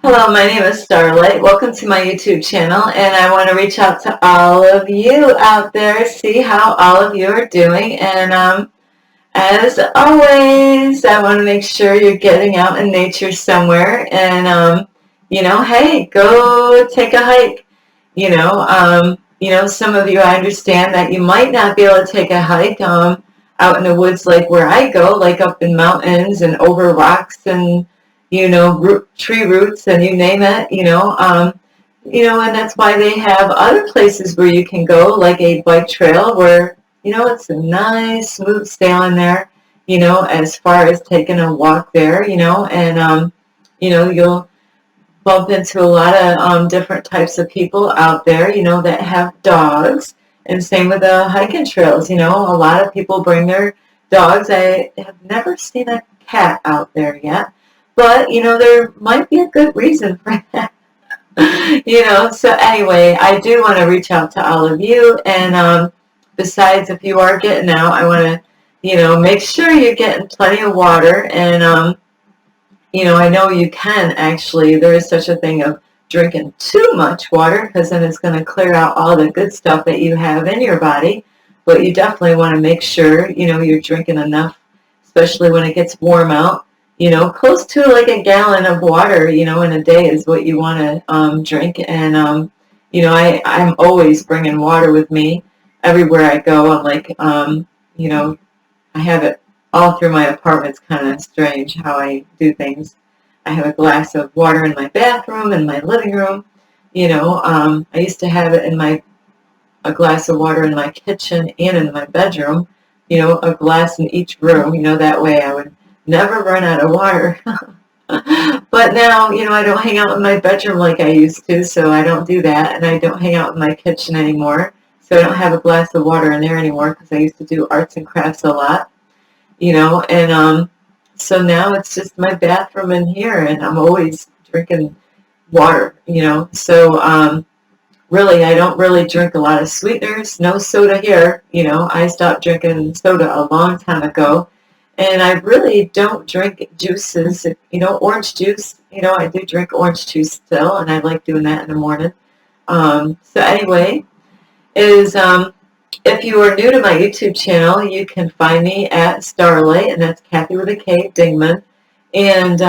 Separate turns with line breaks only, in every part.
Hello, my name is Starlight. Welcome to my YouTube channel, and I want to reach out to all of you out there, see how all of you are doing, and as always, I want to make sure you're getting out in nature somewhere, and hey, go take a hike. Some of you, I understand that you might not be able to take a hike out in the woods like where I go, like up in mountains and over rocks and tree roots and you name it. And that's why they have other places where you can go, like a bike trail where it's a nice smooth sailing there. As far as taking a walk there, and you'll bump into a lot of different types of people out there, that have dogs. And same with the hiking trails, a lot of people bring their dogs. I have never seen a cat out there yet, but, there might be a good reason for that. So anyway, I do want to reach out to all of you. And besides, if you are getting out, I want to, make sure you're getting plenty of water. And I know you can actually, there is such a thing of drinking too much water because then it's going to clear out all the good stuff that you have in your body. But you definitely want to make sure, you're drinking enough, especially when it gets warm out. Close to like a gallon of water, in a day is what you want to drink. And, I'm always bringing water with me everywhere I go. I'm like, I have it all through my apartment. It's kind of strange how I do things. I have a glass of water in my bathroom, in my living room. I used to have it in a glass of water in my kitchen and in my bedroom. A glass in each room. That way I would never run out of water. But now, I don't hang out in my bedroom like I used to, so I don't do that. And I don't hang out in my kitchen anymore. So I don't have a glass of water in there anymore because I used to do arts and crafts a lot. And so now it's just my bathroom in here, and I'm always drinking water, So really, I don't really drink a lot of sweeteners, no soda here. I stopped drinking soda a long time ago. And I really don't drink juices. Orange juice, I do drink orange juice still, and I like doing that in the morning. So anyway, if you are new to my YouTube channel, you can find me at Starlight, and that's Kathy with a K, Dingman. And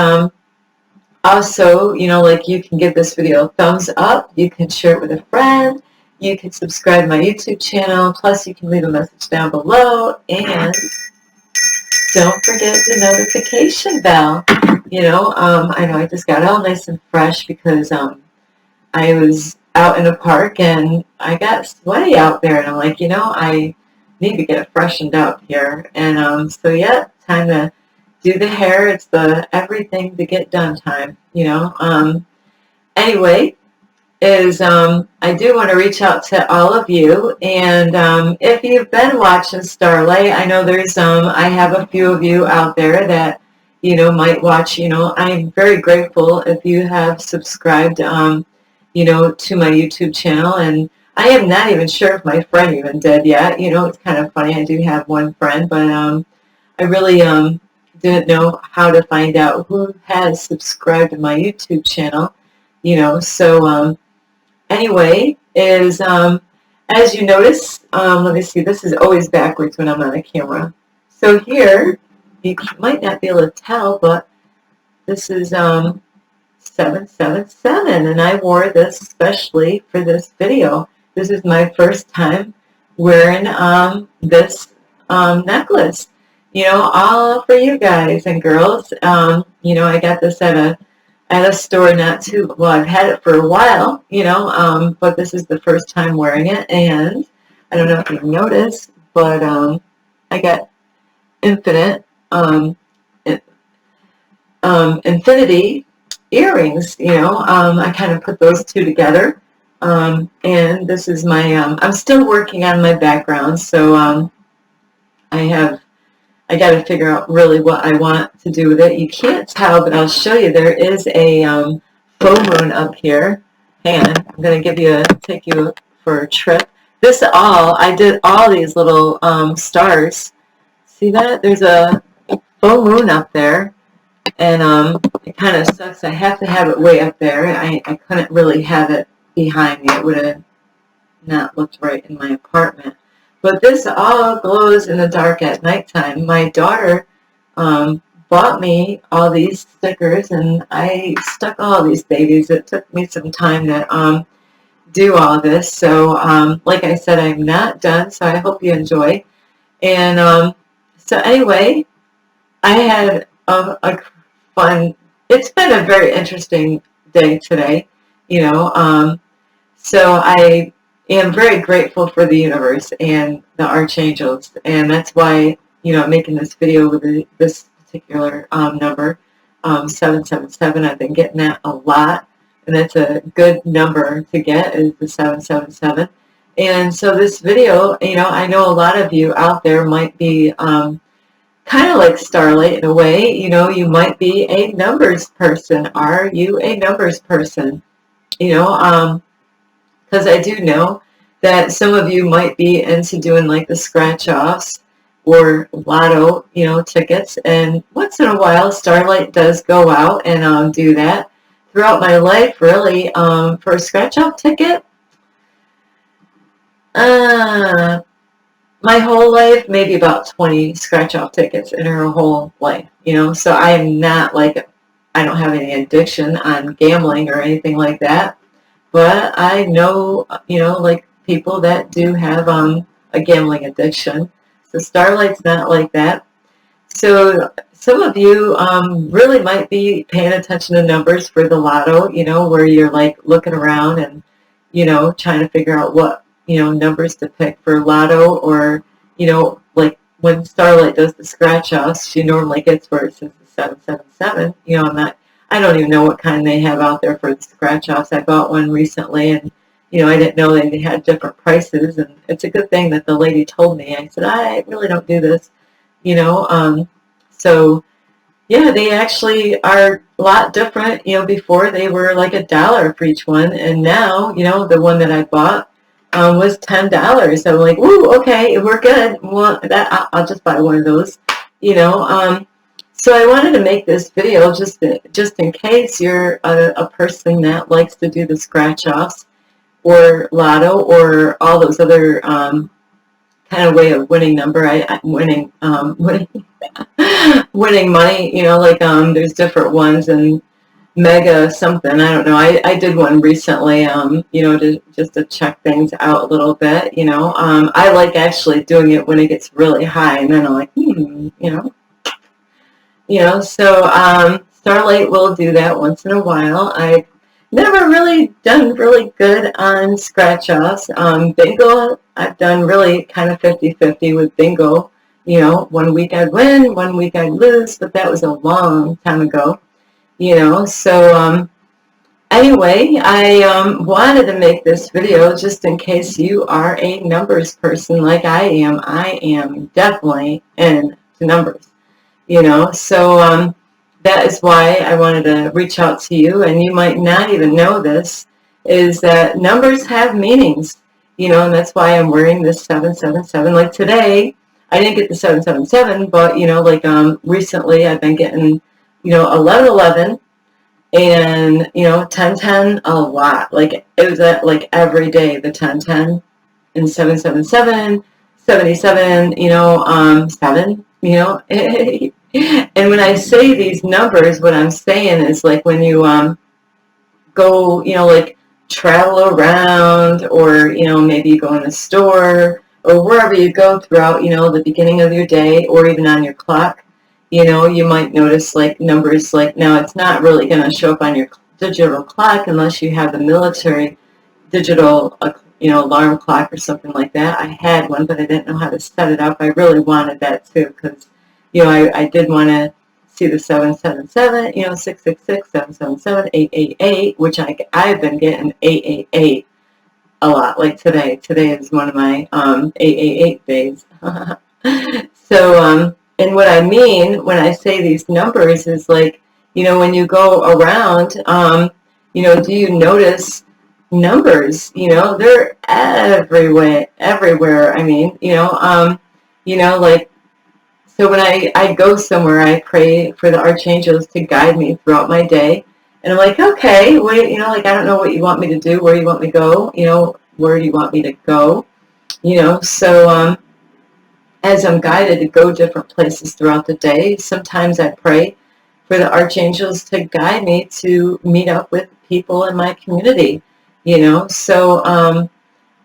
also, like you can give this video a thumbs up. You can share it with a friend. You can subscribe to my YouTube channel. Plus, you can leave a message down below. And don't forget the notification bell. I know I just got all nice and fresh because I was out in a park and I got sweaty out there, and I'm like, I need to get freshened up here. And so yeah, time to do the hair. It's the everything to get done time. Anyway, I do want to reach out to all of you, and if you've been watching Starlight, I know there's I have a few of you out there that might watch. I'm very grateful if you have subscribed to my YouTube channel, and I am not even sure if my friend even did yet. It's kind of funny. I do have one friend, but I really didn't know how to find out who has subscribed to my YouTube channel. So anyway, as you notice, let me see. This is always backwards when I'm on a camera. So here, you might not be able to tell, but this is 777, and I wore this especially for this video. This is my first time wearing this necklace. All for you guys and girls. I got this at a store not too well. I've had it for a while, but this is the first time wearing it, and I don't know if you've noticed, but I got infinity earrings. I kind of put those two together, and this is my. I'm still working on my background, so I got to figure out really what I want to do with it. You can't tell, but I'll show you. There is a full moon up here. Hang on, I'm going to take you for a trip. I did all these little stars. See that? There's a full moon up there. And it kind of sucks. I have to have it way up there. I couldn't really have it behind me. It would have not looked right in my apartment. But this all glows in the dark at nighttime. My daughter bought me all these stickers, and I stuck all these babies. It took me some time to do all this. So, like I said, I'm not done, so I hope you enjoy. And so anyway, I had a fun, it's been a very interesting day today, you know. So I am very grateful for the universe and the archangels, and that's why, you know, I'm making this video with this particular number, 777. I've been getting that a lot, and that's a good number to get, is the 777. And so this video, you know, I know a lot of you out there might be kind of like Starlight in a way. You know, you might be a numbers person. Are you a numbers person? You know, because I do know that some of you might be into doing like the scratch offs or lotto, you know, tickets. And once in a while, Starlight does go out and do that. Throughout my life, really, for a scratch off ticket, my whole life, maybe about 20 scratch off tickets in her whole life, you know. So I am not like, I don't have any addiction on gambling or anything like that. But I know, you know, like people that do have a gambling addiction. So Starlight's not like that. So some of you really might be paying attention to numbers for the lotto, you know, where you're like looking around and, you know, trying to figure out what, you know, numbers to pick for lotto, or, you know, like when Starlight does the scratch offs, she normally gets where it says the 777. You know, I don't even know what kind they have out there for the scratch offs. I bought one recently, and, you know, I didn't know they had different prices, and it's a good thing that the lady told me. I said, I really don't do this, you know. So yeah, they actually are a lot different. You know, before they were like $1 for each one, and now, you know, the one that I bought was $10. So I'm like, ooh, okay, we're good. Well, I'll just buy one of those, you know. So I wanted to make this video just in case you're a person that likes to do the scratch offs or lotto or all those other kind of way of winning number. Winning winning money. You know, like there's different ones, and Mega something, I don't know. I did one recently, you know, just to check things out a little bit, you know. I like actually doing it when it gets really high, and then I'm like, you know. So Starlight will do that once in a while. I've never really done really good on scratch offs. Bingo, I've done really kind of 50-50 with bingo. You know, one week I'd win, one week I'd lose, but that was a long time ago. You know, so anyway, I wanted to make this video just in case you are a numbers person like I am. I am definitely into numbers, you know. So that is why I wanted to reach out to you, and you might not even know this, is that numbers have meanings, you know, and that's why I'm wearing this 777. Like today, I didn't get the 777, but, you know, like recently I've been getting, you know, 1111 and, you know, 1010 a lot. Like it was at like every day, the 1010 and 777, 77, you know, 7, you know. And when I say these numbers, what I'm saying is like when you go, you know, like travel around, or, you know, maybe you go in the store or wherever you go throughout, you know, the beginning of your day, or even on your clock, you know, you might notice like numbers. Like now it's not really going to show up on your digital clock unless you have the military digital, you know, alarm clock or something like that. I had one, but I didn't know how to set it up. I really wanted that too, because, you know, I did want to see the 777, you know, 666, 777, 888, which I've been getting 888 a lot. Like today is one of my 888 days. So and what I mean when I say these numbers is like, you know, when you go around, you know, do you notice numbers? You know, they're everywhere. I mean, you know, like So when I go somewhere, I pray for the archangels to guide me throughout my day. And I'm like, okay, wait, like I don't know what you want me to do, where you want me to go, where do you want me to go, So as I'm guided to go different places throughout the day, sometimes I pray for the archangels to guide me to meet up with people in my community, So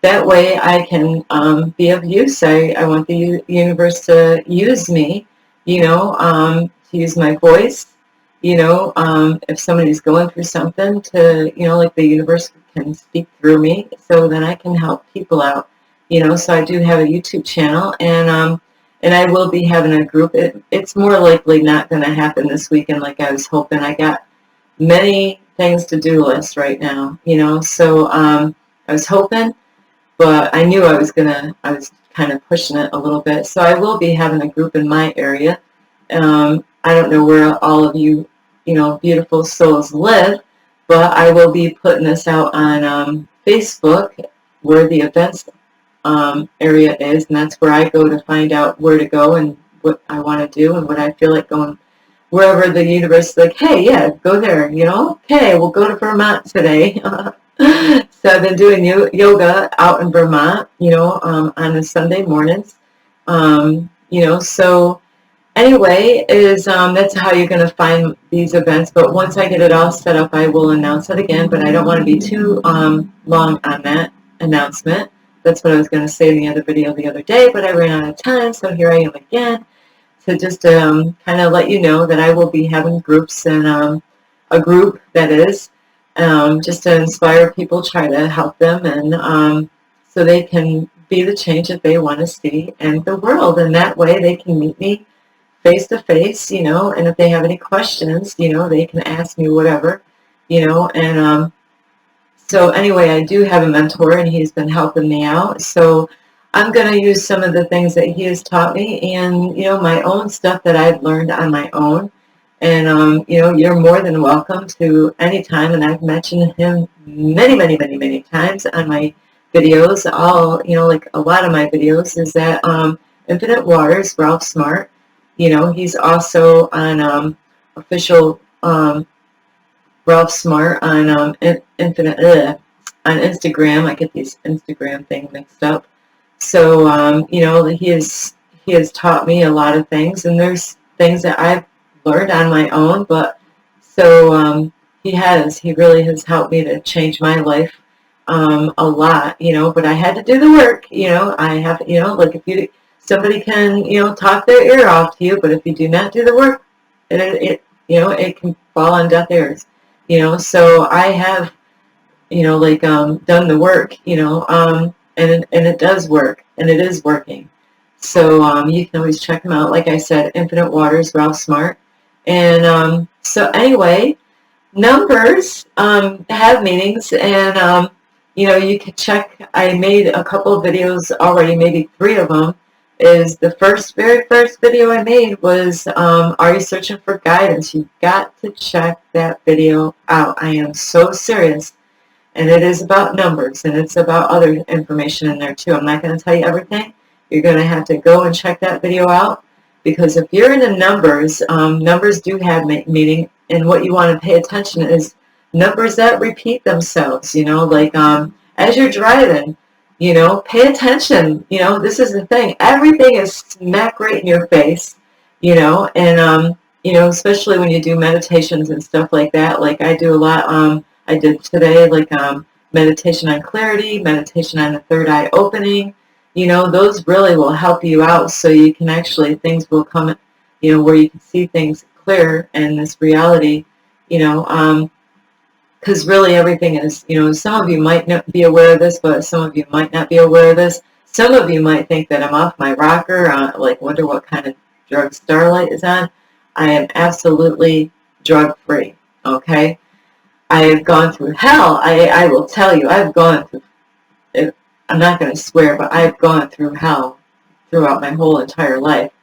that way I can be of use. I want the universe to use me, to use my voice, if somebody's going through something to, like the universe can speak through me so then I can help people out, So I do have a YouTube channel and I will be having a group. It's more likely not going to happen this weekend like I was hoping. I got many things to do list right now, so I was hoping, but I knew I was kind of pushing it a little bit. So I will be having a group in my area. I don't know where all of you, beautiful souls live, but I will be putting this out on Facebook where the events area is, and that's where I go to find out where to go and what I want to do and what I feel like going. Wherever the universe is like, hey, yeah, go there, okay, we'll go to Vermont today. So I've been doing yoga out in Vermont, on the Sunday mornings, so anyway, that's how you're going to find these events. But once I get it all set up, I will announce it again, but I don't want to be too long on that announcement. That's what I was going to say in the other video the other day, but I ran out of time, so here I am again. So just kind of let you know that I will be having groups and a group that is just to inspire people, try to help them, and so they can be the change that they want to see in the world. And that way they can meet me face to face, and if they have any questions, they can ask me whatever, and so anyway, I do have a mentor and he's been helping me out. So I'm going to use some of the things that he has taught me and, my own stuff that I've learned on my own. And, you're more than welcome to any time. And I've mentioned him many, many, many, many times on my videos. Like a lot of my videos is that Infinite Waters, Ralph Smart, he's also on official Ralph Smart on Infinite on Instagram. I get these Instagram things mixed up. So he has taught me a lot of things, and there's things that I've learned on my own. But so he really has helped me to change my life a lot. But I had to do the work. I have like if somebody can talk their ear off to you, but if you do not do the work, it can fall on deaf ears. So I have, done the work, and it does work, and it is working. So you can always check them out. Like I said, Infinite Waters, Ralph Smart. And so anyway, numbers have meanings, and, you can check. I made a couple of videos already, maybe 3 of them. The very first video I made was, are you searching for guidance? You've got to check that video out. I am so serious. And it is about numbers, and it's about other information in there too. I'm not going to tell you everything. You're going to have to go and check that video out, because if you're into numbers, numbers do have meaning, and what you want to pay attention is numbers that repeat themselves, like as you're driving. Pay attention. This is the thing. Everything is smack right in your face, and, especially when you do meditations and stuff like that. Like I do a lot, I did today, like meditation on clarity, meditation on the third eye opening. Those really will help you out so you can actually, things will come, where you can see things clear in this reality, because really everything is, some of you might not be aware of this, but some of you might not be aware of this. Some of you might think that I'm off my rocker, like wonder what kind of drug Starlight is on. I am absolutely drug-free, okay? I have gone through hell. I will tell you, I've gone through, I'm not going to swear, but I've gone through hell throughout my whole entire life.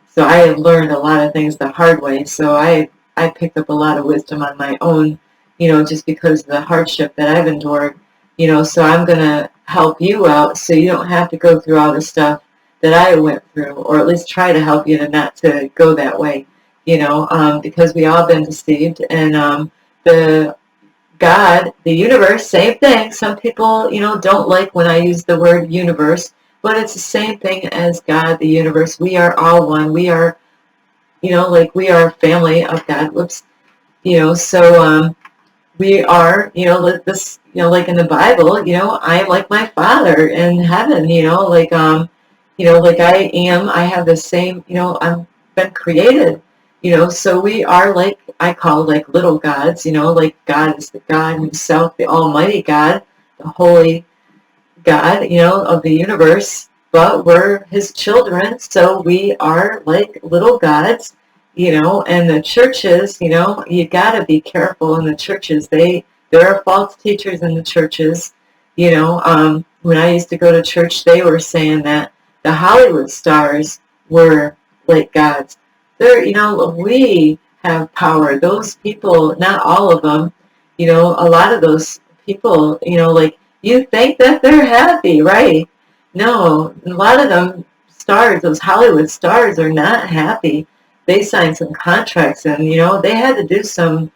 So I have learned a lot of things the hard way. So I picked up a lot of wisdom on my own, just because of the hardship that I've endured, so I'm going to help you out so you don't have to go through all this stuff, that I went through, or at least try to help you to not to go that way, because we all been deceived. And the God, the universe, same thing. Some people, don't like when I use the word universe, but it's the same thing as God, the universe. We are all one. We are, like we are a family of God. Whoops. So we are, like this, like in the Bible, I am like my Father in heaven, like I have the same, I'm been created, so we are like, I call like little gods, like God is the God himself, the Almighty God, the Holy God, of the universe, but we're his children, so we are like little gods, and the churches, you gotta be careful in the churches. There are false teachers in the churches, when I used to go to church, they were saying that the Hollywood stars were like gods. We have power. Those people, not all of them, a lot of those people, like, you think that they're happy, right? No, a lot of them stars, those Hollywood stars, are not happy. They signed some contracts, and they had to do some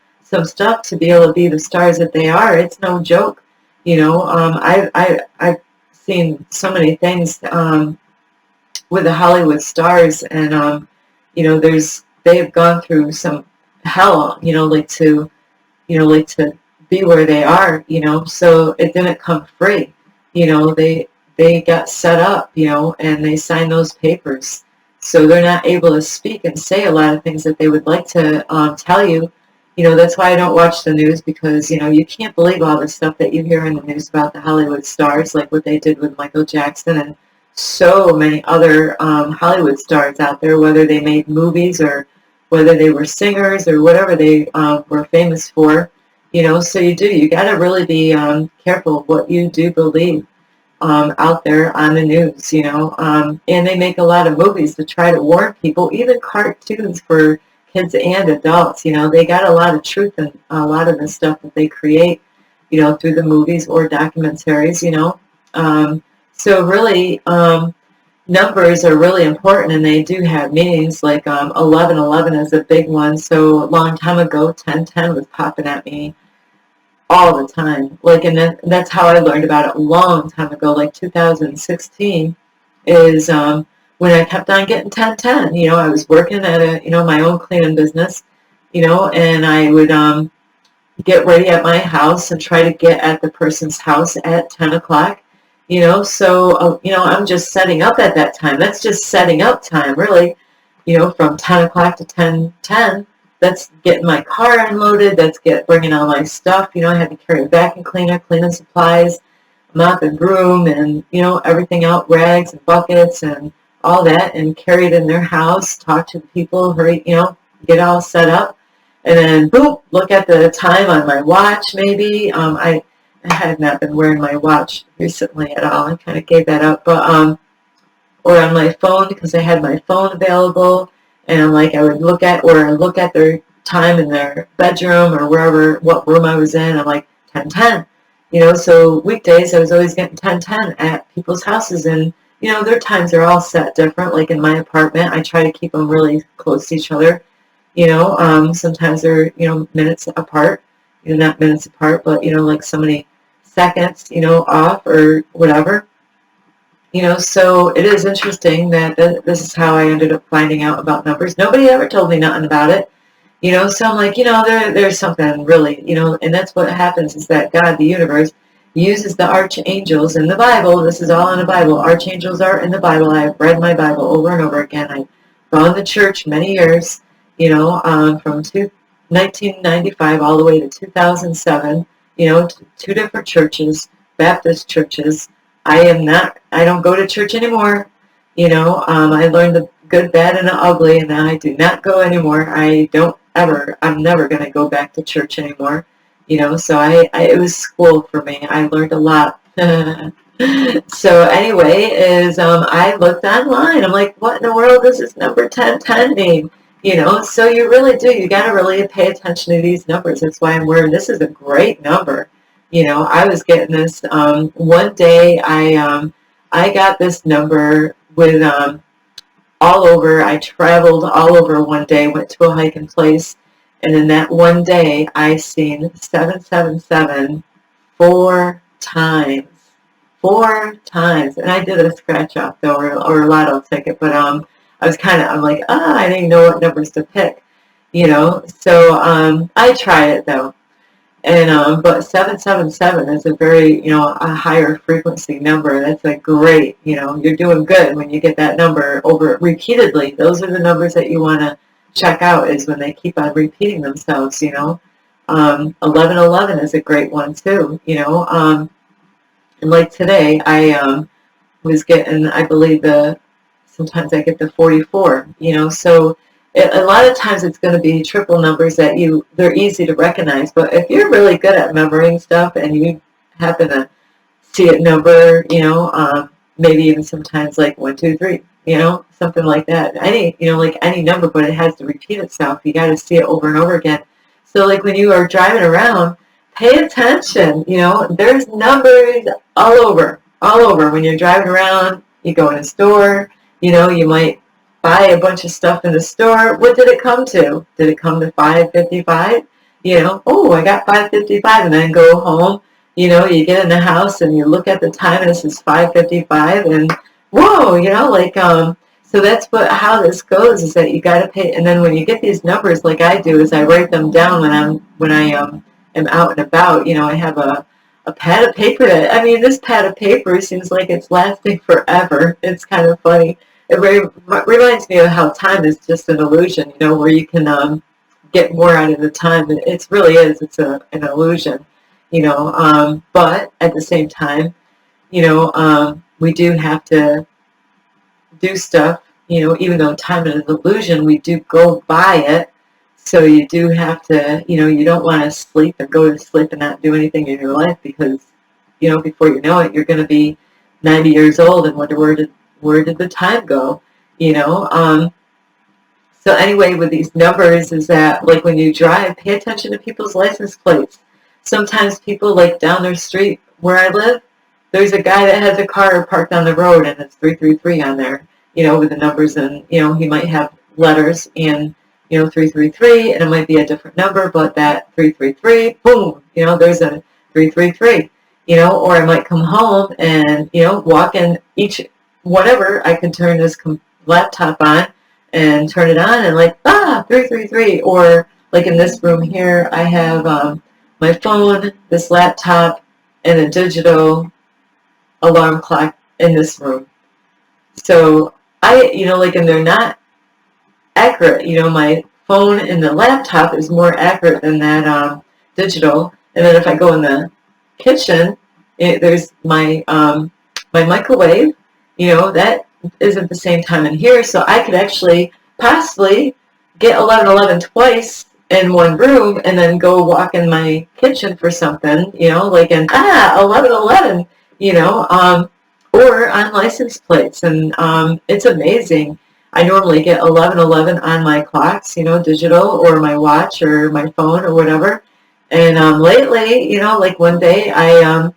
stuff to be able to be the stars that they are. It's no joke. I've seen so many things with the Hollywood stars, and they've gone through some hell, like to be where they are, so it didn't come free. They got set up, and they signed those papers. So they're not able to speak and say a lot of things that they would like to tell you. That's why I don't watch the news, because, you can't believe all the stuff that you hear in the news about the Hollywood stars, like what they did with Michael Jackson and so many other Hollywood stars out there, whether they made movies or whether they were singers or whatever they were famous for. So you got to really be careful what you do believe out there on the news, and they make a lot of movies to try to warn people, even cartoons for kids and adults. They got a lot of truth in a lot of the stuff that they create, through the movies or documentaries, so really, numbers are really important, and they do have meanings. Like 1111 is a big one. So a long time ago, 1010 was popping at me all the time. Like, and that's how I learned about it a long time ago. Like 2016 is when I kept on getting 1010. I was working at my own cleaning business, and I would get ready at my house and try to get at the person's house at 10 o'clock. So, I'm just setting up at that time. That's just setting up time, really, from 10 o'clock to 10:10. That's getting my car unloaded. That's bringing all my stuff. I had to carry a vacuum cleaner, cleaning supplies, mop and broom, and, everything out, rags and buckets and all that, and carry it in their house, talk to the people, hurry, get all set up. And then, boom, look at the time on my watch, maybe. I had not been wearing my watch recently at all. I kind of gave that up. But, or on my phone, because I had my phone available. And I would look at their time in their bedroom or wherever, what room I was in. I'm like, 10:10. So weekdays I was always getting 10:10 at people's houses. And, their times are all set different. Like in my apartment, I try to keep them really close to each other. Sometimes they're, minutes apart. Not minutes apart, but, like so many seconds, off or whatever. So it is interesting that this is how I ended up finding out about numbers. Nobody ever told me nothing about it. So I'm like, there's something really, and that's what happens, is that God, the universe, uses the archangels in the Bible. This is all in the Bible. Archangels are in the Bible. I have read my Bible over and over again. I've gone to church many years, from 1995 all the way to 2007, two different churches, Baptist churches. I don't go to church anymore. I learned the good, bad, and the ugly, and now I do not go anymore. I'm never going to go back to church anymore. So it was school for me. I learned a lot. So anyway, I looked online. I'm like, what in the world does this number 1010 mean? So you really do. You got to really pay attention to these numbers. That's why I'm wearing, this is a great number. I was getting this, one day I got this number with all over. I traveled all over one day, went to a hiking place, and in that one day, I seen 777 4 times. 4 times. And I did a scratch off though, or a lotto ticket, but I'm like, I didn't know what numbers to pick, So I tried it though. And but 777 is a very, a higher frequency number. That's a great, you're doing good when you get that number over repeatedly. Those are the numbers that you want to check out, is when they keep on repeating themselves, 1111 is a great one too, and like today, I was getting, I believe sometimes I get the 44, so a lot of times it's going to be triple numbers that they're easy to recognize. But if you're really good at remembering stuff and you happen to see a number, maybe even sometimes like 1, 2, 3, something like that. Like any number, but it has to repeat itself. You got to see it over and over again. So like when you are driving around, pay attention. There's numbers all over. When you're driving around, you go in a store, you might buy a bunch of stuff in the store. What did it come to? Did it come to $5.55? I got $5.55, and then go home. You get in the house and you look at the time and it says $5.55, and whoa, so that's how this goes, is that you got to pay. And then when you get these numbers, like I do, is I write them down when I am out and about. I have a pad of paper this pad of paper seems like it's lasting forever. It's kind of funny. It reminds me of how time is just an illusion, where you can get more out of the time. It really is. It's an illusion, but at the same time, we do have to do stuff, even though time is an illusion, we do go by it. So you do have to, you don't want to sleep and go to sleep and not do anything in your life, because, before you know it, you're going to be 90 years old and wonder where did the time go, So anyway, with these numbers is that, like when you drive, pay attention to people's license plates. Sometimes people, like down their street where I live, there's a guy that has a car parked on the road and it's 333 on there, with the numbers, and, he might have letters and, 333, and it might be a different number, but that 333, boom, there's a 333, or I might come home and, walk in whatever, I can turn this laptop on and turn it on and 333, or like in this room here, I have my phone, this laptop, and a digital alarm clock in this room. So and they're not accurate. My phone and the laptop is more accurate than that digital. And then if I go in the kitchen, there's my my microwave. That isn't the same time in here, so I could actually possibly get 11:11 twice in one room, and then go walk in my kitchen for something. 11:11. Or on license plates, and it's amazing. I normally get 11:11 on my clocks, digital, or my watch, or my phone, or whatever. And lately, like one day, I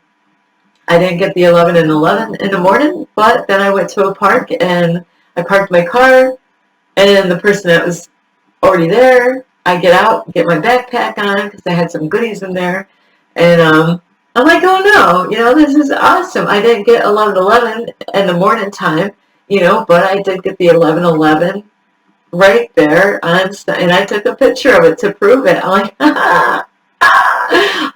didn't get the 11 and 11 in the morning, but then I went to a park and I parked my car, and the person that was already there, I get out, get my backpack on because I had some goodies in there, and I'm like, oh no, this is awesome. I didn't get 11:11 in the morning time, but I did get the 11:11 right there, and I took a picture of it to prove it. I'm like, I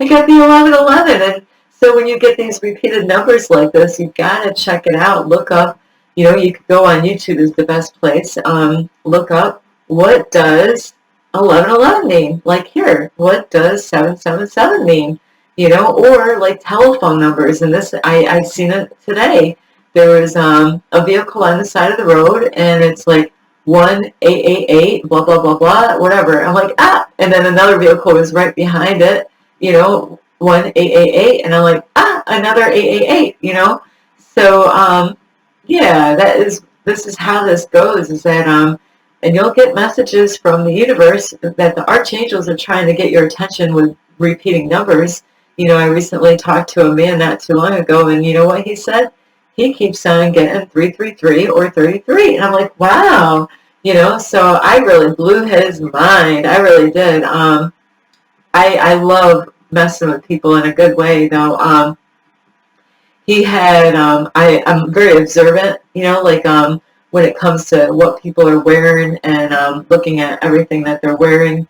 got the 11:11. And so when you get these repeated numbers like this, you've got to check it out. Look up, you could go on YouTube, is the best place. Look up, what does 11:11 mean? Like here, what does 777 mean? Or like telephone numbers. And this, I seen it today. There was a vehicle on the side of the road, and it's like 1888, blah, blah, blah, blah, whatever. I'm like, and then another vehicle was right behind it, 1888, and I'm like, another 888, So, yeah, this is how this goes, is that, and you'll get messages from the universe that the archangels are trying to get your attention with repeating numbers. I recently talked to a man not too long ago, and you know what he said? he keeps on getting 333 or 33. And I'm like, wow, so I really blew his mind. I really did. I love messing with people in a good way, though. He had, I'm very observant, when it comes to what people are wearing and looking at everything that they're wearing.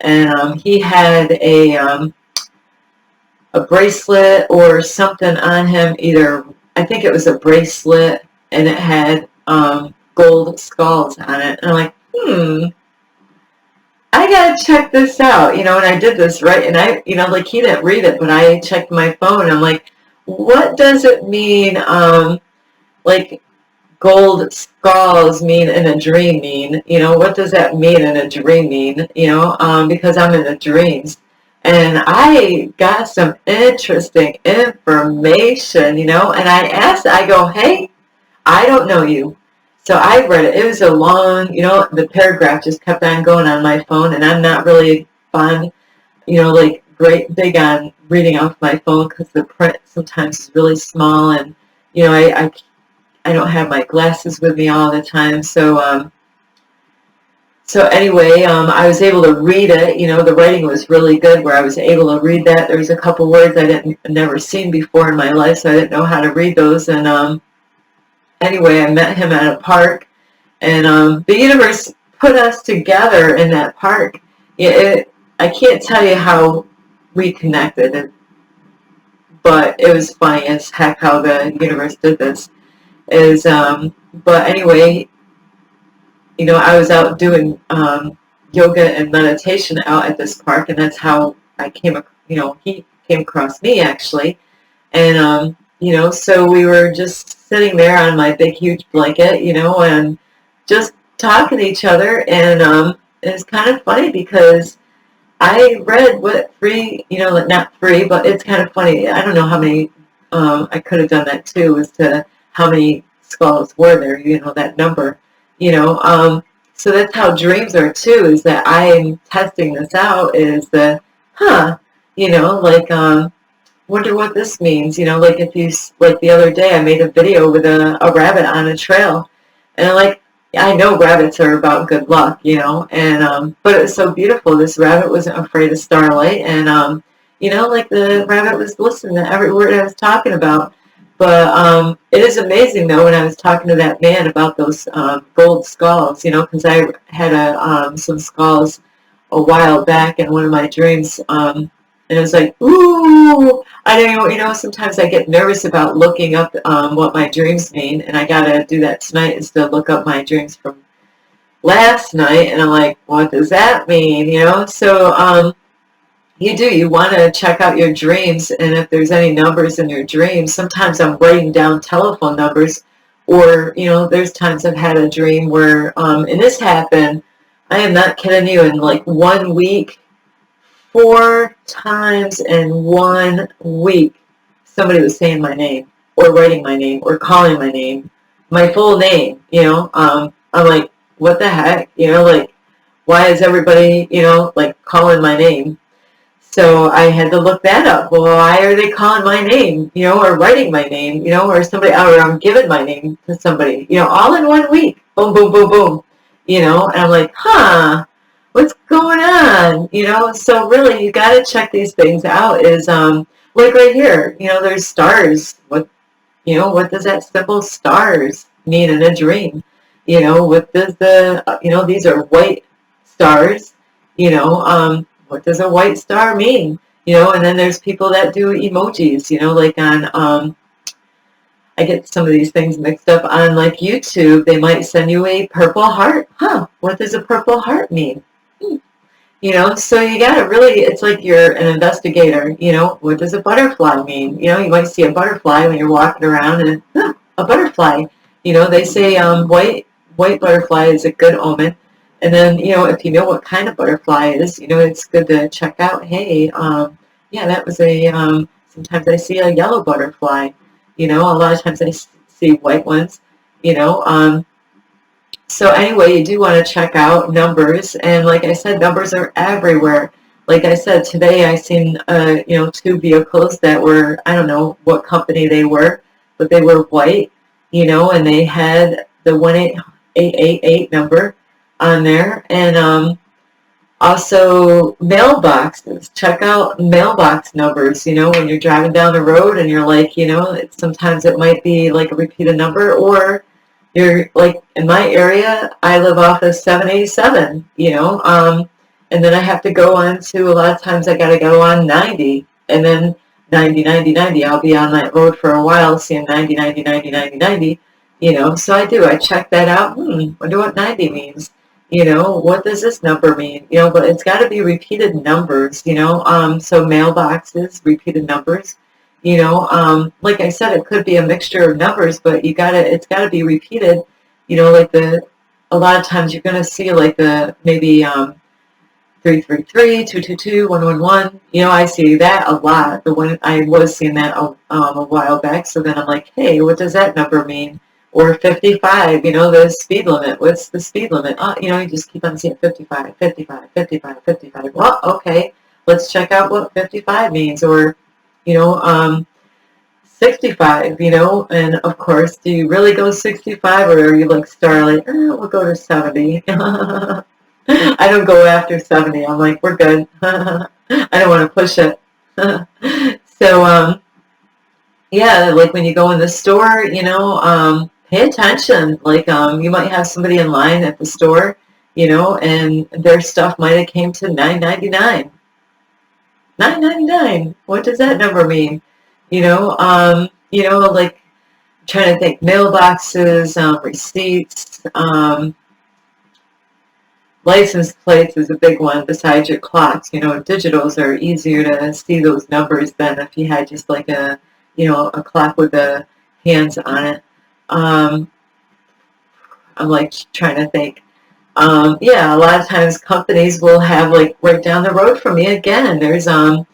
And he had a bracelet or something on him, I think it was a bracelet, and it had gold skulls on it. And I'm like, I gotta check this out, and I did this, right? And he didn't read it, but I checked my phone, and I'm like, what does it mean, like, gold skulls mean in a dream mean? What does that mean in a dream mean? Because I'm in the dreams. And I got some interesting information, and I go, hey, I don't know you. So I read it. It was a long, the paragraph just kept on going on my phone, and I'm not really fond, big on reading off my phone because the print sometimes is really small, and, I don't have my glasses with me all the time. So anyway, I was able to read it. The writing was really good where I was able to read that. There was a couple words I never seen before in my life, so I didn't know how to read those. And anyway, I met him at a park, and the universe put us together in that park. I can't tell you how we connected, but it was funny as heck how the universe did this. But anyway, I was out doing yoga and meditation out at this park, and that's how I came, he came across me, actually. And, so we were just sitting there on my big, huge blanket, and just talking to each other. And it's kind of funny because I read what not three, but it's kind of funny. I don't know how many, I could have done that too, as to how many skulls were there, that number, so that's how dreams are too, is that I'm testing this out, is the, wonder what this means, if you, like the other day I made a video with a rabbit on a trail, and I know rabbits are about good luck, and, but it was so beautiful. This rabbit wasn't afraid of starlight, and, the rabbit was listening to every word I was talking about. But it is amazing, though, when I was talking to that man about those gold skulls, because I had some skulls a while back in one of my dreams, and it was like, ooh, I don't know, sometimes I get nervous about looking up what my dreams mean, and I got to do that tonight is to look up my dreams from last night, and I'm like, what does that mean, So you want to check out your dreams, and if there's any numbers in your dreams, sometimes I'm writing down telephone numbers, or, there's times I've had a dream where, and this happened, I am not kidding you, in 1 week, 4 times in 1 week, somebody was saying my name, or writing my name, or calling my name, my full name, I'm like, what the heck, why is everybody, calling my name? So I had to look that up. Well, why are they calling my name, or writing my name, or somebody, or I'm giving my name to somebody, all in 1 week. Boom, boom, boom, boom. And I'm like, what's going on? So really, you got to check these things out. Is like right here, there's stars. What does that symbol stars mean in a dream? What does these are white stars. What does a white star mean? And then there's people that do emojis, on, I get some of these things mixed up on YouTube. They might send you a purple heart. What does a purple heart mean? So you got to really, it's like you're an investigator, what does a butterfly mean? You might see a butterfly when you're walking around, and a butterfly, they say white butterfly is a good omen. And then, if you know what kind of butterfly it is, it's good to check out, hey, yeah, that was sometimes I see a yellow butterfly, a lot of times I see white ones, So anyway, you do want to check out numbers. And like I said, numbers are everywhere. Like I said, today I seen, 2 vehicles that were, I don't know what company they were, but they were white, and they had the 1-888 number on there. And also mailboxes. Check out mailbox numbers, when you're driving down the road and you're like, sometimes it might be like a repeated number, or you're like, in my area, I live off of 787, and then I have to go on to, a lot of times I got to go on 90, and then 90, 90, 90. I'll be on that road for a while seeing 90, 90, 90, 90, 90, so I check that out. Wonder what 90 means. What does this number mean? But it's got to be repeated numbers, so mailboxes, repeated numbers, like I said, it could be a mixture of numbers, but it's got to be repeated, like a lot of times you're going to see like maybe 333, 222, 111. I see that a lot. But when I was seeing that a while back, so then I'm like, hey, what does that number mean? Or 55, the speed limit. What's the speed limit? You just keep on seeing 55, 55, 55, 55. Well, okay, let's check out what 55 means. Or, 65, and of course, do you really go 65, or are you like Starlight? We'll go to 70. I don't go after 70. I'm like, we're good. I don't want to push it. So, yeah, like when you go in the store, pay attention. Like, you might have somebody in line at the store, and their stuff might have came to $9.99. $9.99. What does that number mean? Like, trying to think, mailboxes, receipts, license plates is a big one besides your clocks. Digitals are easier to see those numbers than if you had just like a clock with the hands on it. I'm like trying to think. Yeah, a lot of times companies will have like right down the road from me again. There's a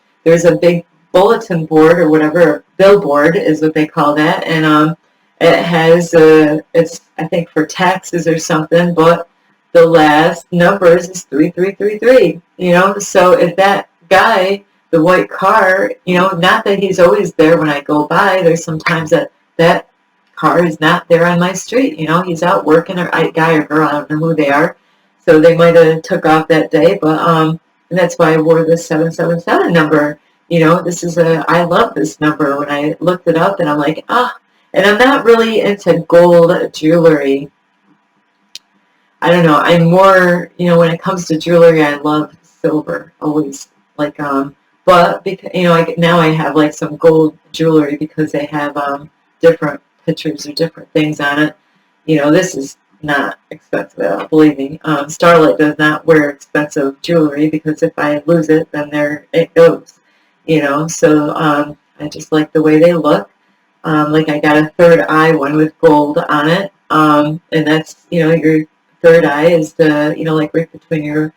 big bulletin board or whatever, billboard is what they call that, and it has it's I think for taxes or something, but the last numbers is 3333. So if that guy, the white car, not that he's always there when I go by. There's sometimes that car is not there on my street. He's out working, or guy or girl, I don't know who they are. So they might have took off that day, but and that's why I wore the 777 number. I love this number. When I looked it up, and I'm like, and I'm not really into gold jewelry. I don't know. I'm more, when it comes to jewelry, I love silver always. Like, but because, now I have like some gold jewelry because they have different pictures or different things on it. This is not expensive at all, believe me. Starlight does not wear expensive jewelry because if I lose it, then there it goes. So I just like the way they look. Like I got a third eye one with gold on it, and that's your third eye is the like right between your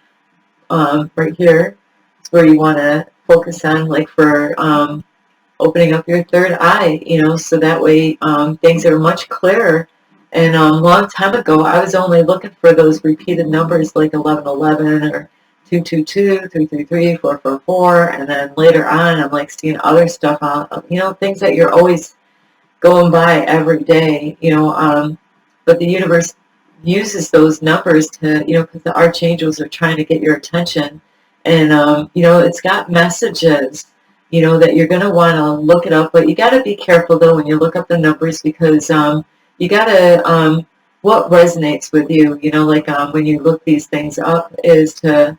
right here. It's where you want to focus on, like for opening up your third eye, so that way things are much clearer. And a long time ago, I was only looking for those repeated numbers like 1111 or 222, 333, 444, and then later on, I'm like seeing other stuff out, things that you're always going by every day, but the universe uses those numbers to, because the archangels are trying to get your attention, and it's got messages, that you're going to want to look it up, but you got to be careful though when you look up the numbers, because you got to what resonates with you, like when you look these things up is to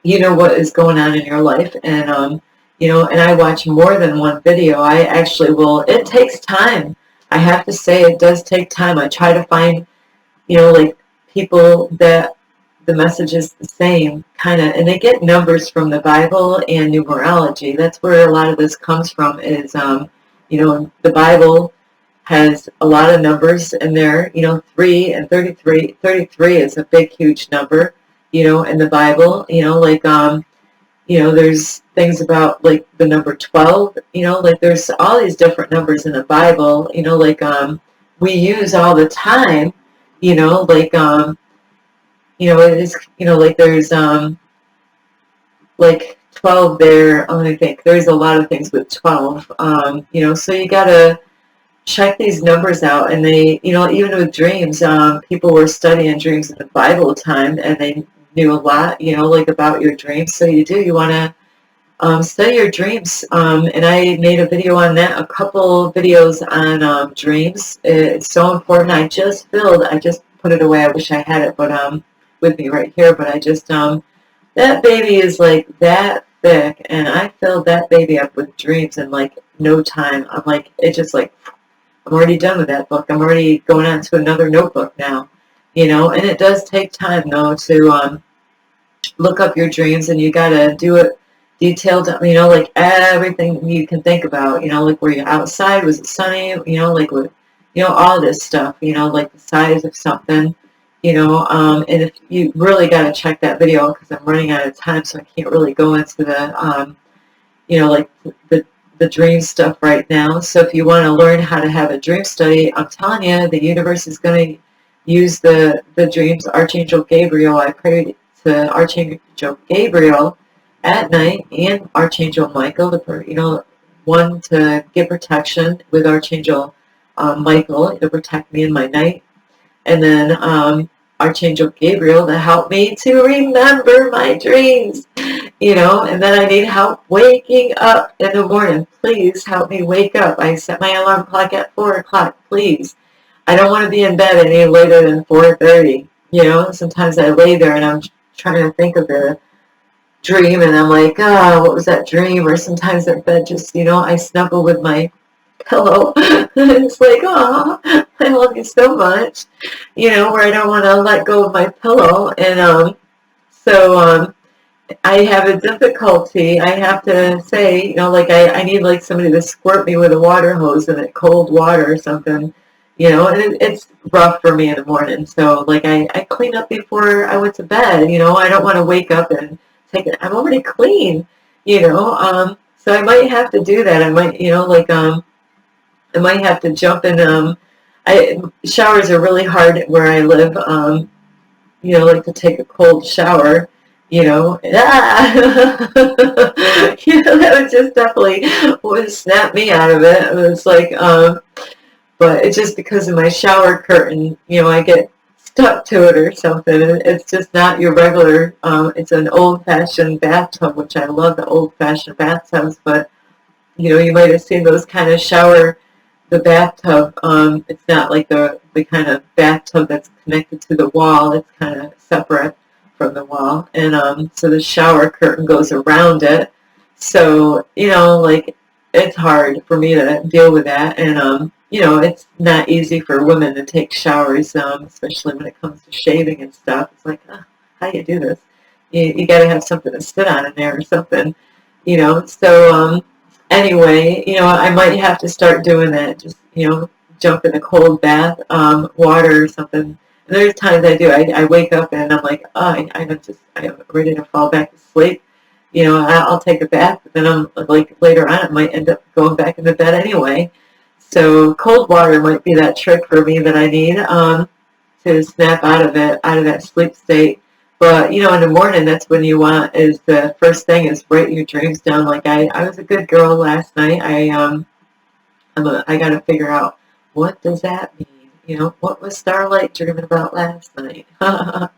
what is going on in your life, and and I watch more than one video. I actually will. It takes time. I have to say, it does take time. I try to find like people that the message is the same kind of, and they get numbers from the Bible and numerology. That's where a lot of this comes from, is the Bible has a lot of numbers in there, 3 and 33. 33 is a big, huge number, in the Bible, like, there's things about like the number 12, like there's all these different numbers in the Bible, like, we use all the time, like, it is, like there's, like 12 there. Let me think. There's a lot of things with 12, so you gotta check these numbers out. And they, you know, even with dreams, people were studying dreams in the Bible time, and they knew a lot, you know, like about your dreams. So you want to study your dreams, and I made a video on that, a couple videos on dreams. It's so important. I just put it away. I wish I had it, but with me right here. But I just that baby is like that thick, and I filled that baby up with dreams in like no time. I'm like, it just like, I'm already done with that book. I'm already going on to another notebook now, you know. And it does take time though to look up your dreams, and you gotta do it detailed, you know, like everything you can think about, you know, like were you outside, was it sunny, you know, like with, you know, all this stuff, you know, like the size of something, you know, and if you really got to check that video, because I'm running out of time, so I can't really go into the, you know, like the dream stuff right now. So if you want to learn how to have a dream study, I'm telling you, the universe is going to use the dreams. Archangel Gabriel, I prayed to Archangel Gabriel at night, and Archangel Michael, you know, one to get protection with Archangel Michael to protect me in my night, and then Archangel Gabriel to help me to remember my dreams, you know. And then I need help waking up in the morning. Please help me wake up. I set my alarm clock at 4 o'clock, please. I don't want to be in bed any later than 4:30, you know. Sometimes I lay there and I'm trying to think of the dream, and I'm like, oh, what was that dream? Or sometimes in bed, just, you know, I snuggle with my pillow. It's like, oh, I love you so much, you know, where I don't want to let go of my pillow. And so I have a difficulty. I have to say, you know, like I need like somebody to squirt me with a water hose in it, cold water or something, you know. And it's rough for me in the morning. So like I clean up before I went to bed, you know. I don't want to wake up and take it. I'm already clean, you know. So I might have to do that. I might, you know, like I might have to jump in. Showers are really hard where I live. You know, like to take a cold shower, you know. Ah! You know, that was just definitely would snap me out of it. It was like, but it's just because of my shower curtain, you know, I get stuck to it or something. It's just not your regular, it's an old-fashioned bathtub, which I love the old-fashioned bathtubs, but, you know, you might have seen those kind of the bathtub, it's not like the kind of bathtub that's connected to the wall. It's kind of separate from the wall. And so the shower curtain goes around it. So, you know, like, it's hard for me to deal with that. And, you know, it's not easy for women to take showers, especially when it comes to shaving and stuff. It's like, oh, how do you do this? You got to have something to sit on in there or something, you know. So, anyway, you know, I might have to start doing that. Just, you know, jump in a cold bath, water or something. And there's times I do. I wake up and I'm like, oh, I'm ready to fall back to sleep. You know, I'll take a bath, but then I'm like, later on, I might end up going back into bed anyway. So cold water might be that trick for me that I need to snap out of it, out of that sleep state. But, you know, in the morning, that's when you want, is the first thing is write your dreams down. Like I was a good girl last night. I got to figure out, what does that mean? You know, what was Starlight dreaming about last night? So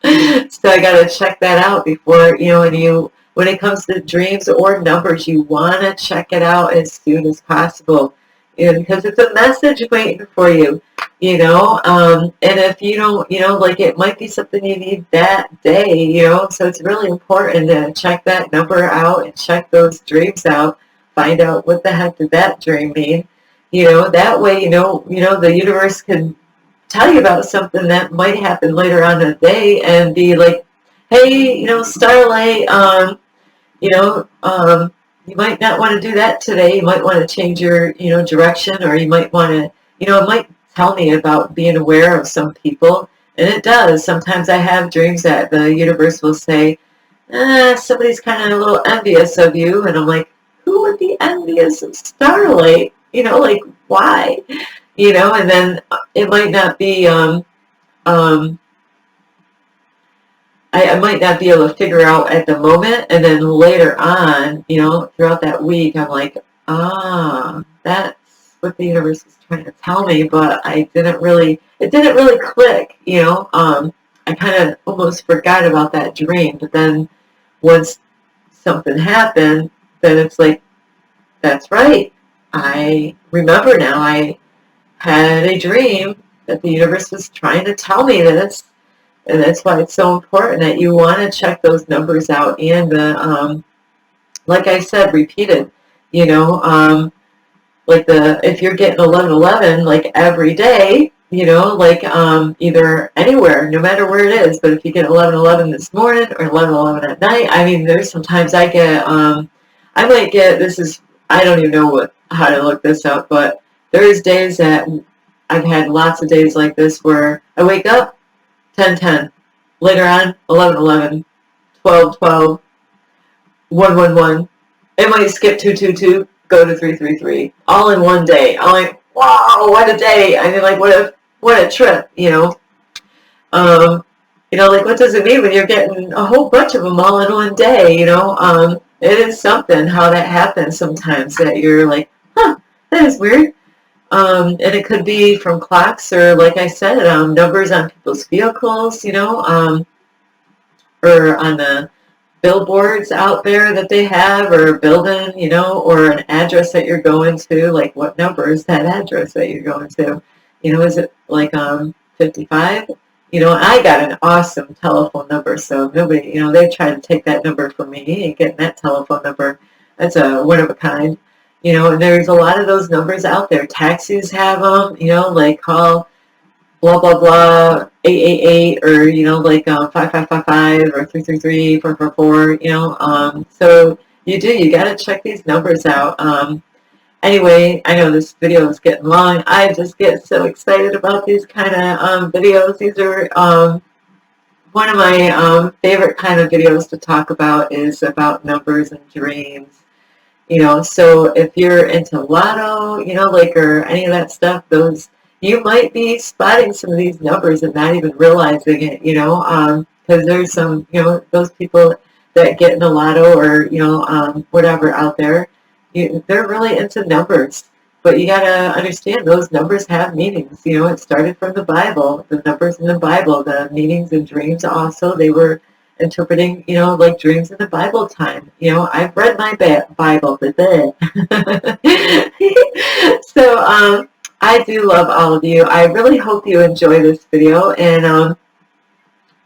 I got to check that out before, you know, when it comes to dreams or numbers, you want to check it out as soon as possible, you know, because it's a message waiting for you, you know. And if you don't, you know, like it might be something you need that day, you know. So it's really important to check that number out and check those dreams out. Find out what the heck did that dream mean, you know. That way, you know, the universe can tell you about something that might happen later on in the day and be like, hey, you know, Starlight, you know, you might not want to do that today. You might want to change your, you know, direction, or you might want to, you know, it might tell me about being aware of some people. And it does. Sometimes I have dreams that the universe will say, somebody's kind of a little envious of you. And I'm like, who would be envious of Starlight? You know, like, why? You know, and then it might not be, I might not be able to figure out at the moment, and then later on, you know, throughout that week, I'm like, that's what the universe was trying to tell me, but it didn't really click, you know. I kind of almost forgot about that dream, but then once something happened, then it's like, that's right. I remember now. I had a dream that the universe was trying to tell me this, and that's why it's so important that you want to check those numbers out. And like I said, repeated. You know, like if you're getting 1111 like every day, you know, like either anywhere, no matter where it is. But if you get 1111 this morning or 1111 at night, I mean, there's sometimes I get I might get, this is, I don't even know how to look this up, but there's days that I've had lots of days like this where I wake up 10:10, later on 11:11, 12:12, 1:11. It might skip 2:22, go to 3:33, all in one day. I'm like, wow, what a day! I mean, like, what a trip, you know. You know, like, what does it mean when you're getting a whole bunch of them all in one day? You know, it is something how that happens sometimes that you're like, huh, that is weird. And it could be from clocks or, like I said, numbers on people's vehicles, you know, or on the billboards out there that they have, or a building, you know, or an address that you're going to. Like, what number is that address that you're going to? You know, is it like 55? You know, I got an awesome telephone number, so nobody, you know, they tried to take that number from me. He ain't getting that telephone number. That's a one of a kind. You know, and there's a lot of those numbers out there. Taxis have them, you know, like call blah, blah, blah, 888, or, you know, like 5555 or 333 444, you know. So you got to check these numbers out. Anyway, I know this video is getting long. I just get so excited about these kind of videos. These are one of my favorite kind of videos to talk about is about numbers and dreams. You know, so if you're into lotto, you know, like, or any of that stuff, those, you might be spotting some of these numbers and not even realizing it, you know, because there's some, you know, those people that get in the lotto or, you know, whatever out there, they're really into numbers. But you got to understand those numbers have meanings. You know, it started from the Bible, the numbers in the Bible, the meanings and dreams also, they were interpreting, you know, like dreams in the Bible time. You know, I've read my Bible today. So, I do love all of you. I really hope you enjoy this video, and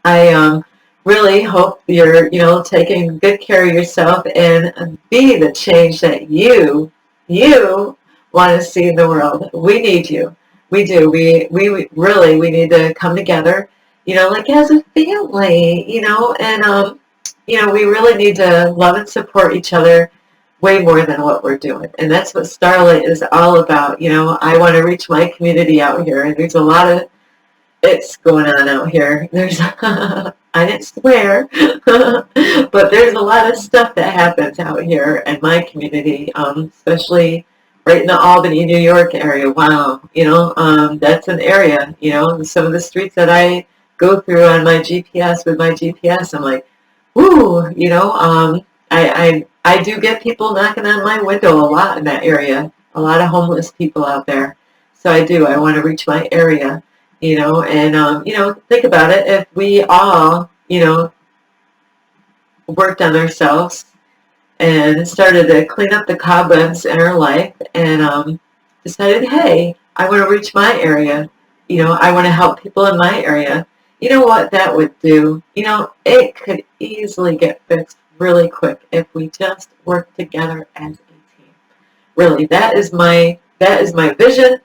I really hope you're, you know, taking good care of yourself and be the change that you want to see in the world. We need you. We do. We really, we need to come together, you know, like as a family, you know, and you know, we really need to love and support each other way more than what we're doing. And that's what Starlight is all about. You know, I want to reach my community out here, and there's a lot of it's going on out here. There's, I didn't swear, but there's a lot of stuff that happens out here in my community, especially right in the Albany, New York area. Wow, you know, that's an area, you know, some of the streets that I go through on my GPS, with my GPS, I'm like, whoo, you know, I do get people knocking on my window a lot in that area, a lot of homeless people out there. So I want to reach my area. You know, and, you know, think about it. If we all, you know, worked on ourselves and started to clean up the cobwebs in our life and decided, hey, I want to reach my area. You know, I want to help people in my area. You know what that would do? You know, it could easily get fixed really quick if we just work together as a team. Really, that is my vision.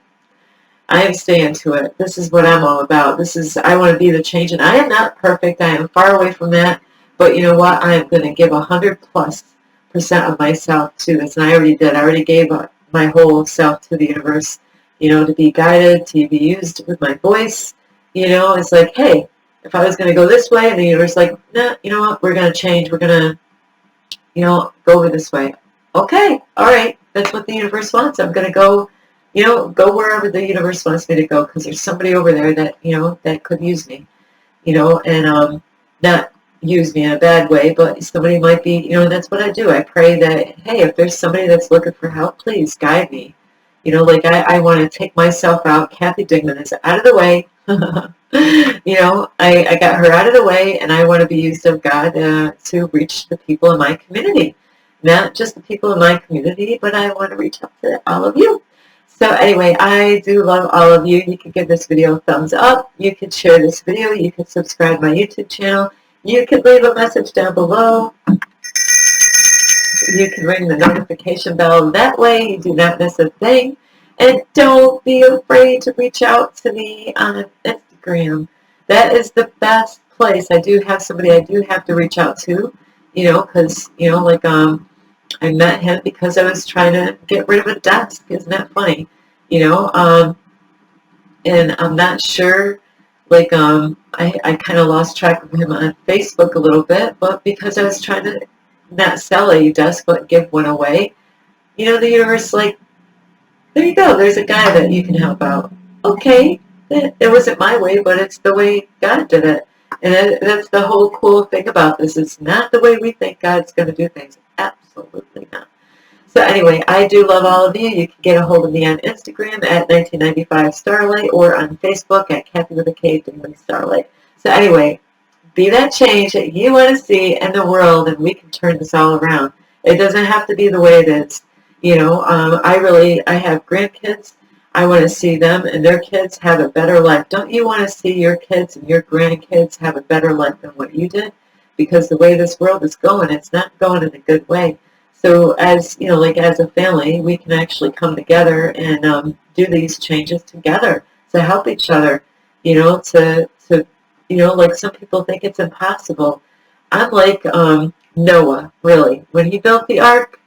I am staying to it. This is what I'm all about. I want to be the change, and I am not perfect. I am far away from that. But you know what? I am going to give 100+% of myself to this, and I already did. I already gave my whole self to the universe, you know, to be guided, to be used with my voice. You know, it's like, hey, if I was going to go this way, and the universe is like, nah, you know what? We're going to change. We're going to, you know, go over this way. Okay, all right. That's what the universe wants. I'm going to go. You know, go wherever the universe wants me to go, because there's somebody over there that, you know, that could use me, you know, and not use me in a bad way, but somebody might be, you know, that's what I do. I pray that, hey, if there's somebody that's looking for help, please guide me. You know, like I want to take myself out. Kathy Dignan is out of the way. You know, I got her out of the way, and I want to be used of God to reach the people in my community. Not just the people in my community, but I want to reach out to all of you. So anyway, I do love all of you. You can give this video a thumbs up. You can share this video. You can subscribe to my YouTube channel. You can leave a message down below. You can ring the notification bell. That way you do not miss a thing. And don't be afraid to reach out to me on Instagram. That is the best place. I do have somebody I do have to reach out to, you know, because, you know, like I met him because I was trying to get rid of a desk. Isn't that funny? You know, and I'm not sure, like, I kind of lost track of him on Facebook a little bit, but because I was trying to not sell a desk, but give one away, you know, the universe, like, there you go, there's a guy that you can help out. Okay, it wasn't my way, but it's the way God did it. And that's the whole cool thing about this. It's not the way we think God's going to do things. Absolutely not. So anyway, I do love all of you. You can get a hold of me on Instagram at 1995 Starlight or on Facebook at Kathy with a K Dignan Starlight. So anyway, be that change that you want to see in the world, and we can turn this all around. It doesn't have to be the way it is. You know, I have grandkids. I want to see them and their kids have a better life. Don't you want to see your kids and your grandkids have a better life than what you did? Because the way this world is going, it's not going in a good way. So as, you know, like as a family, we can actually come together and do these changes together to help each other, you know, to you know, like some people think it's impossible. I'm like Noah, really. When he built the ark,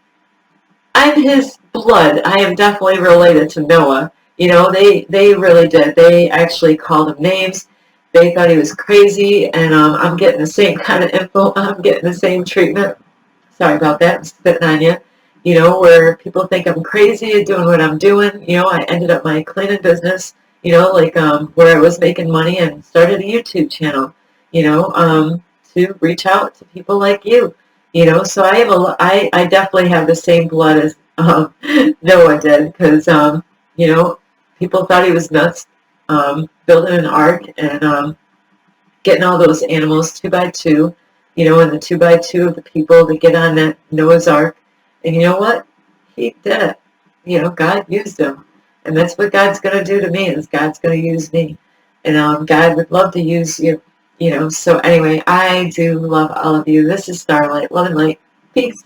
I'm his blood. I am definitely related to Noah. You know, they really did. They actually called him names. They thought he was crazy, and I'm getting the same kind of info. I'm getting the same treatment. Sorry about that. I'm spitting on you. You know, where people think I'm crazy at doing what I'm doing. You know, I ended up my cleaning business, you know, like where I was making money and started a YouTube channel, you know, to reach out to people like you. You know, so I definitely have the same blood as Noah did, because you know, people thought he was nuts, building an ark and getting all those animals 2 by 2, you know, and the 2 by 2 of the people to get on that Noah's ark. And you know what? He did it. You know, God used him, and that's what God's going to do to me. Is God's going to use me, and God would love to use you. You know, so anyway, I do love all of you. This is Starlight. Love and light. Peace.